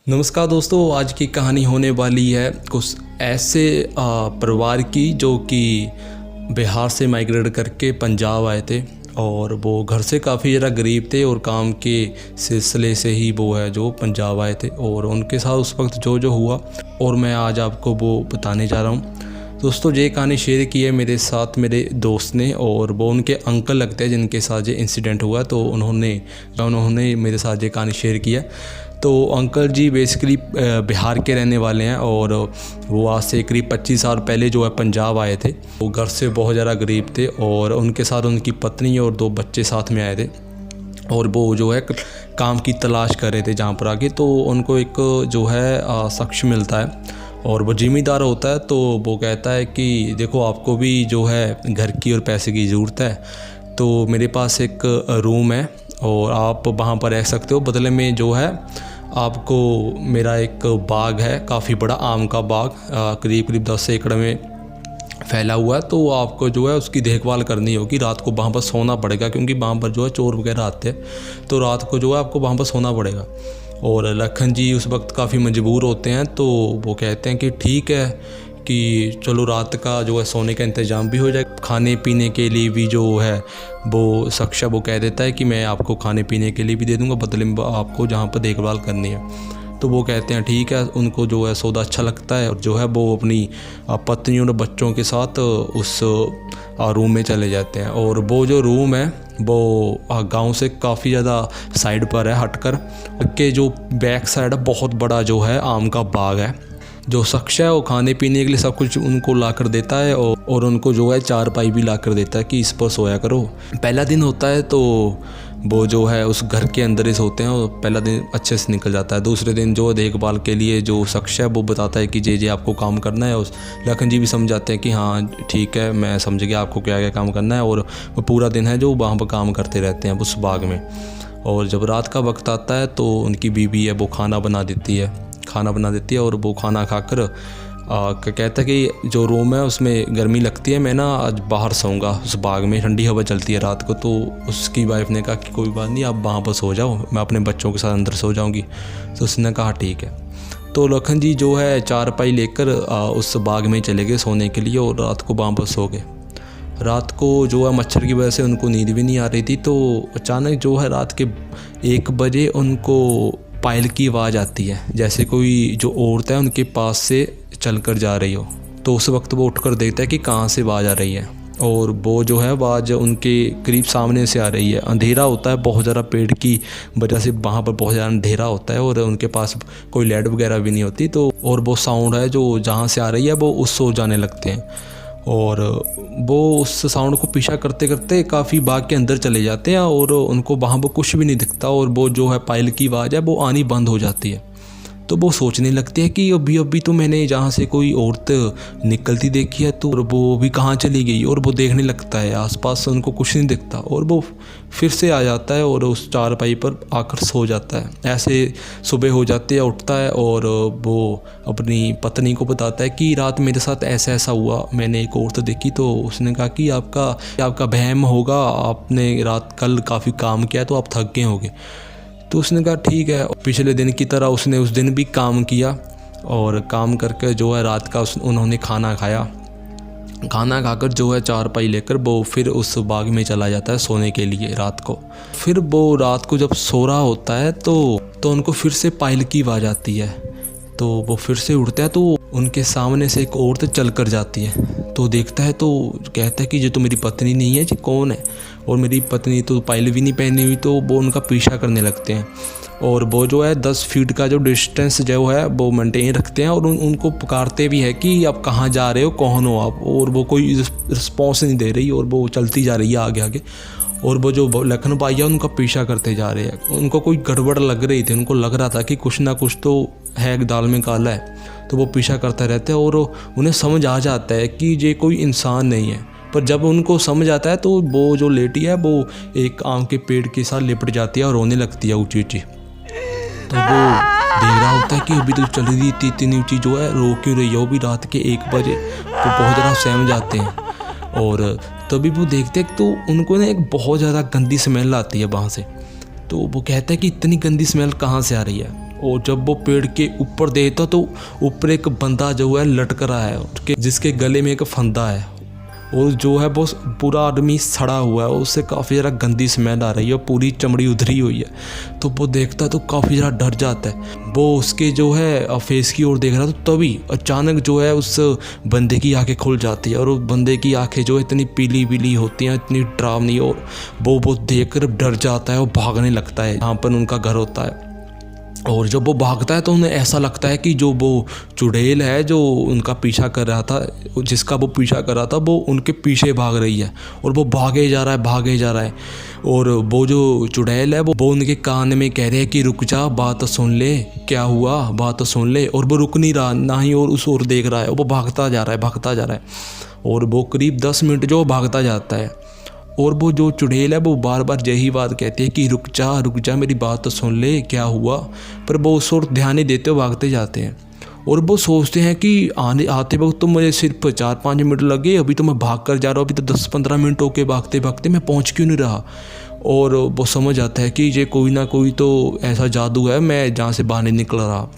नमस्कार दोस्तों, आज की कहानी होने वाली है कुछ ऐसे परिवार की जो कि बिहार से माइग्रेट करके पंजाब आए थे। और वो घर से काफ़ी ज़रा गरीब थे और काम के सिलसिले से ही वो है जो पंजाब आए थे। और उनके साथ उस वक्त जो जो हुआ और मैं आज आपको वो बताने जा रहा हूँ। दोस्तों, ये कहानी शेयर की है मेरे साथ मेरे दोस्त ने, और वो उनके अंकल लगते हैं जिनके साथ ये इंसिडेंट हुआ। तो उन्होंने मेरे साथ ये कहानी शेयर की है। तो अंकल जी बेसिकली बिहार के रहने वाले हैं और वो आज से करीब 25 साल पहले जो है पंजाब आए थे। वो घर से बहुत ज़्यादा गरीब थे और उनके साथ उनकी पत्नी और 2 बच्चे साथ में आए थे। और वो जो है काम की तलाश कर रहे थे जहाँ पर आके। तो उनको एक जो है शख्स मिलता है और वो ज़िम्मेदार होता है। तो वो कहता है कि देखो, आपको भी जो है घर की और पैसे की ज़रूरत है, तो मेरे पास एक रूम है और आप वहाँ पर रह सकते हो। बदले में जो है आपको मेरा एक बाग है, काफ़ी बड़ा आम का बाग, करीब 10 एकड़ में फैला हुआ है। तो आपको जो है उसकी देखभाल करनी होगी। रात को वहाँ पर सोना पड़ेगा क्योंकि वहाँ पर जो है चोर वगैरह आते हैं। तो रात को जो है आपको वहाँ पर सोना पड़ेगा। और लखन जी उस वक्त काफ़ी मजबूर होते हैं। तो वो कहते हैं कि ठीक है, कि चलो रात का जो है सोने का इंतज़ाम भी हो जाए। खाने पीने के लिए भी जो है वो शख्स वो कह देता है कि मैं आपको खाने पीने के लिए भी दे दूंगा, बदले में आपको जहाँ पर देखभाल करनी है। तो वो कहते हैं ठीक है। उनको जो है सौदा अच्छा लगता है और जो है वो अपनी पत्नी और बच्चों के साथ उस रूम में चले जाते हैं। और वो जो रूम है वो गांव से काफ़ी ज़्यादा साइड पर है, हटकर के जो बैक साइड है बहुत बड़ा जो है आम का बाग है। जो शख्स है वो खाने पीने के लिए सब कुछ उनको ला कर देता है और उनको जो है चारपाई भी ला कर देता है कि इस पर सोया करो। पहला दिन होता है तो वो जो है उस घर के अंदर ही सोते हैं और पहला दिन अच्छे से निकल जाता है। दूसरे दिन जो देखभाल के लिए जो शख्स है वो बताता है कि जे आपको काम करना है। उस लखन जी भी समझाते हैं कि हाँ ठीक है, मैं समझ गया आपको क्या क्या काम करना है। और वो पूरा दिन है जो वहाँ पर काम करते रहते हैं उस बाग में। और जब रात का वक्त आता है तो उनकी बीवी है वो खाना बना देती है और वो खाना खाकर कहता है कि जो रूम है उसमें गर्मी लगती है, मैं ना आज बाहर सोऊंगा, उस बाग में ठंडी हवा चलती है रात को। तो उसकी वाइफ ने कहा कि कोई बात नहीं, आप वहाँ पर सो जाओ, मैं अपने बच्चों के साथ अंदर सो जाऊंगी। तो उसने कहा ठीक है। तो लखन जी जो है चारपाई लेकर उस बाग में चले गए सोने के लिए और रात को वहाँ पर सो गए। रात को जो है मच्छर की वजह से उनको नींद भी नहीं आ रही थी। तो अचानक जो है रात के 1 बजे उनको पायल की आवाज़ आती है, जैसे कोई जो औरत है उनके पास से चल कर जा रही हो। तो उस वक्त वो उठकर देखता है कि कहाँ से आवाज़ आ रही है। और वो जो है आवाज़ उनके करीब सामने से आ रही है। अंधेरा होता है बहुत ज़्यादा, पेड़ की वजह से वहाँ पर बहुत ज़्यादा अंधेरा होता है और उनके पास कोई लाइट वगैरह भी नहीं होती। तो और वो साउंड है जो जहाँ से आ रही है वो उस ओर जाने लगते हैं। और वो उस साउंड को पीछा करते करते काफ़ी बाग के अंदर चले जाते हैं और उनको वहाँ पर कुछ भी नहीं दिखता। और वो जो है पायल की आवाज़ है वो आनी बंद हो जाती है। तो वो सोचने लगती है कि अभी तो मैंने जहाँ से कोई औरत निकलती देखी है, तो वो भी कहाँ चली गई। और वो देखने लगता है आसपास, उनको कुछ नहीं दिखता और वो फिर से आ जाता है और उस चारपाई पर आकर सो जाता है। ऐसे सुबह हो जाती है, उठता है और वो अपनी पत्नी को बताता है कि रात मेरे साथ ऐसा हुआ, मैंने एक औरत देखी। तो उसने कहा कि आपका वहम होगा, आपने रात कल काफ़ी काम किया तो आप थक गए होंगे। तो उसने कहा ठीक है। पिछले दिन की तरह उसने उस दिन भी काम किया और काम करके जो है रात का उन्होंने खाना खाया। खाना खाकर जो है चारपाई लेकर वो फिर उस बाग में चला जाता है सोने के लिए रात को। फिर वो रात को जब सो रहा होता है तो उनको फिर से पायल की आवाज़ आती है। तो वो फिर से उठता है तो उनके सामने से एक औरत चल कर जाती है। तो देखता है तो कहता है कि ये तो मेरी पत्नी नहीं है, जी कौन है। और मेरी पत्नी तो पायल भी नहीं पहनी हुई। तो वो उनका पीछा करने लगते हैं और वो जो है 10 फीट का जो डिस्टेंस जो है वो मेंटेन रखते हैं और उनको पुकारते भी है कि आप कहाँ जा रहे हो, कौन हो आप। और वो कोई रिस्पॉन्स नहीं दे रही और वो चलती जा रही है आगे आगे। और वो जो लखन भाई है उनका पीछा करते जा रहे हैं। उनको कोई गड़बड़ लग रही थी, उनको लग रहा था कि कुछ ना कुछ तो है, दाल में काला है। तो वो पीछा करते रहते हैं और उन्हें समझ आ जाता है कि ये कोई इंसान नहीं है। पर जब उनको समझ आता है तो वो जो लेडी है वो एक आम के पेड़ के साथ लिपट जाती है और रोने लगती है ऊँची ऊँची। तो वो देख रहा होता है कि अभी तो चली रही थी इतनी ऊँची, जो है रो क्यों रही है, वो भी रात के 1 बजे। तो बहुत ज़्यादा सहम जाते हैं और तभी वो देखते हैं तो उनको ना एक बहुत ज़्यादा गंदी स्मेल आती है वहाँ से। तो वो कहता है कि इतनी गंदी स्मेल कहाँ से आ रही है। और जब वो पेड़ के ऊपर देखता तो ऊपर एक बंदा जो है लटक रहा है, जिसके गले में एक फंदा है, और जो है वो पूरा आदमी सड़ा हुआ है, उससे काफ़ी ज़्यादा गंदी स्मेल आ रही है, पूरी चमड़ी उधरी हुई है। तो वो देखता है तो काफ़ी ज़्यादा डर जाता है। वो उसके जो है फेस की ओर देख रहा तो तभी अचानक जो है उस बंदे की आंखें खुल जाती है, और उस बंदे की आंखें जो है इतनी पीली पीली होती हैं, इतनी डरावनी, और वो देख कर डर जाता है और भागने लगता है जहाँ पर उनका घर होता है। और जब वो भागता है तो उन्हें ऐसा लगता है कि जो वो चुड़ैल है जो उनका पीछा कर रहा था, जिसका वो पीछा कर रहा था, वो उनके पीछे भाग रही है, और वो भागे जा रहा है, भागे जा रहा है। और वो जो चुड़ैल है वो उनके कान में कह रहे हैं कि रुक जा, बात सुन ले, क्या हुआ, बात सुन ले। और वो रुक नहीं रहा, ना ही और उस ओर देख रहा है, वो भागता जा रहा है, भागता जा रहा है। और वो करीब 10 मिनट जो भागता जाता है, और वो जो चुड़ैल है वो बार बार यही बात कहती है कि रुक जा, मेरी बात तो सुन ले, क्या हुआ। पर वो उस ओर ध्यान नहीं देते, भागते जाते हैं। और वो सोचते हैं कि आते वक्त तो मुझे सिर्फ 4-5 मिनट लगे, अभी तो मैं भाग कर जा रहा हूँ, अभी तो 10-15 मिनट होके भागते भागते मैं पहुँच क्यों नहीं रहा। और वो समझ आता है कि ये कोई ना कोई तो ऐसा जादू है, मैं जहाँ से बाहर नहीं निकल रहा।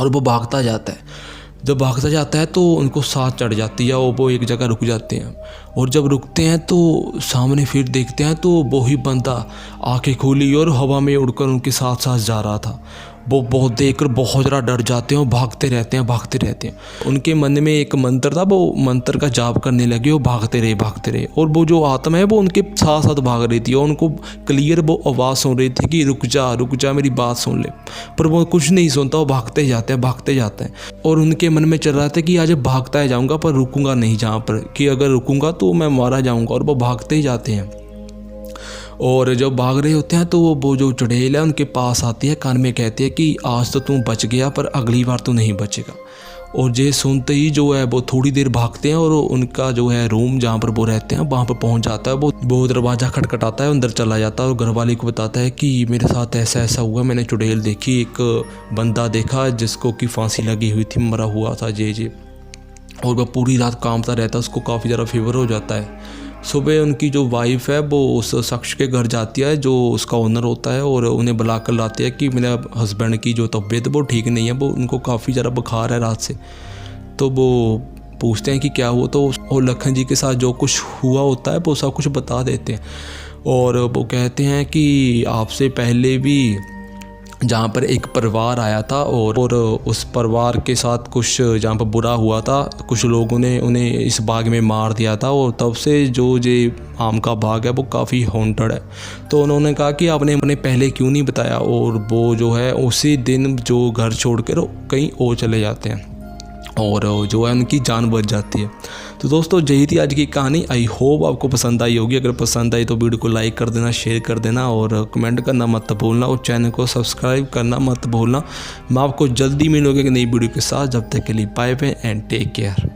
और वो भागता जाता है। जब भागता जाता है तो उनको सांस चढ़ जाती है, और वो एक जगह रुक जाते हैं। और जब रुकते हैं तो सामने फिर देखते हैं तो वो ही बंदा आंखें खोली और हवा में उड़कर उनके साथ साथ जा रहा था। वो बहुत देखकर बहुत ज़्यादा डर जाते हैं और भागते रहते हैं, भागते रहते हैं। उनके मन में एक मंत्र था, वो मंत्र का जाप करने लगे और भागते रहे, भागते रहे। और वो जो आत्मा है वो उनके साथ साथ भाग रही थी, और उनको क्लियर वो आवाज़ सुन रही थी कि रुक जा, मेरी बात सुन ले। पर वो कुछ नहीं सुनता, वो भागते जाते हैं, भागते जाते हैं। और उनके मन में चल रहा था कि आज भागता ही जाऊँगा, पर रुकूंगा नहीं जहाँ पर, कि अगर रुकूंगा तो मैं मारा जाऊँगा। और वो भागते ही जाते हैं। और जब भाग रहे होते हैं तो वो जो चुड़ैल है उनके पास आती है, कान में कहती है कि आज तो तू बच गया, पर अगली बार तो नहीं बचेगा। और ये सुनते ही जो है वो थोड़ी देर भागते हैं, और उनका जो है रूम जहाँ पर वो रहते हैं वहाँ पर पहुँच जाता है। वो दरवाज़ा खटखटाता है, अंदर चला जाता है, और घरवाली को बताता है कि मेरे साथ ऐसा ऐसा हुआ, मैंने चुड़ैल देखी, एक बंदा देखा जिसको कि फांसी लगी हुई थी, मरा हुआ था जे। और वह पूरी रात कांपता रहता है, उसको काफ़ी ज़्यादा फीवर हो जाता है। सुबह उनकी जो वाइफ है वो उस शख्स के घर जाती है जो उसका ओनर होता है, और उन्हें बुला कर लाती है कि मेरे हस्बैंड की जो तबीयत वो ठीक नहीं है, वो उनको काफ़ी ज़्यादा बुखार है रात से। तो वो पूछते हैं कि क्या हुआ, तो लखन जी के साथ जो कुछ हुआ होता है वो सब कुछ बता देते हैं। और वो कहते हैं कि आपसे पहले भी जहाँ पर एक परिवार आया था, और उस परिवार के साथ कुछ जहाँ पर बुरा हुआ था, कुछ लोगों ने उन्हें इस बाग में मार दिया था, और तब से जो ये आम का बाग है वो काफ़ी हॉन्टेड है। तो उन्होंने कहा कि आपने पहले क्यों नहीं बताया। और वो जो है उसी दिन जो घर छोड़कर कहीं और चले जाते हैं, और जो है उनकी जान बच जाती है। तो दोस्तों यही थी आज की कहानी। आई होप आपको पसंद आई होगी। अगर पसंद आई तो वीडियो को लाइक कर देना, शेयर कर देना, और कमेंट करना मत भूलना, और चैनल को सब्सक्राइब करना मत भूलना। मैं आपको जल्दी मिलूंगा एक नई वीडियो के साथ। जब तक के लिए bye bye and take care.